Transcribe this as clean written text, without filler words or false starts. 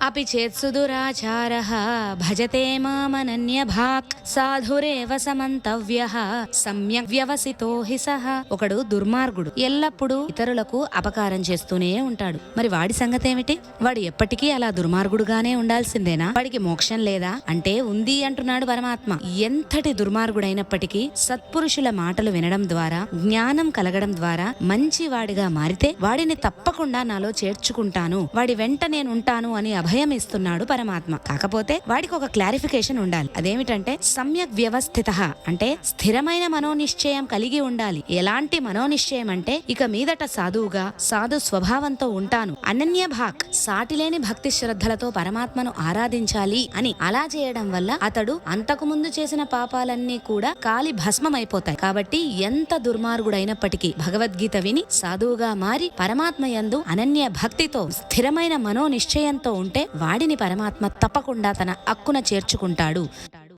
अपि चेत्सुदुराचारः भजते मामनन्यभाक् సాధురేవ సమంతవ్యః సమ్యక్ వ్యవసితో హి సహ. ఒకడు దుర్మార్గుడు, ఎల్లప్పుడూ ఇతరులకు అపకారం చేస్తూనే ఉంటాడు. మరి వాడి సంగతేమిటి? వాడు ఎప్పటికీ అలా దుర్మార్గుడుగానే ఉండాల్సిందేనా? వాడికి మోక్షం లేదా అంటే ఉంది అంటున్నాడు పరమాత్మ. ఎంతటి దుర్మార్గుడైనప్పటికీ సత్పురుషుల మాటలు వినడం ద్వారా, జ్ఞానం కలగడం ద్వారా మంచి వాడిగా మారితే వాడిని తప్పకుండా నాలో చేర్చుకుంటాను, వాడి వెంట నేనుంటాను అని అభయం ఇస్తున్నాడు పరమాత్మ. కాకపోతే వాడికి ఒక క్లారిఫికేషన్ ఉండాలి. అదేమిటంటే సమ్యక్ వ్యవస్థితః అంటే స్థిరమైన మనోనిశ్చయం కలిగి ఉండాలి. ఎలాంటి మనోనిశ్చయం అంటే ఇక మీదట సాధువుగా, సాధు స్వభావంతో ఉంటాను, అనన్యభాక్ సాటిలేని భక్తి శ్రద్ధలతో పరమాత్మను ఆరాధించాలి అని. అలా చేయడం వల్ల అతడు అంతకు ముందు చేసిన పాపాలన్నీ కూడా కాలి భస్మమైపోతాయి. కాబట్టి ఎంత దుర్మార్గుడైనప్పటికీ భగవద్గీత విని సాధువుగా మారి పరమాత్మ యందు అనన్య భక్తితో స్థిరమైన మనోనిశ్చయంతో ఉంటే వాడిని పరమాత్మ తప్పకుండా తన అక్కున చేర్చుకుంటాడు.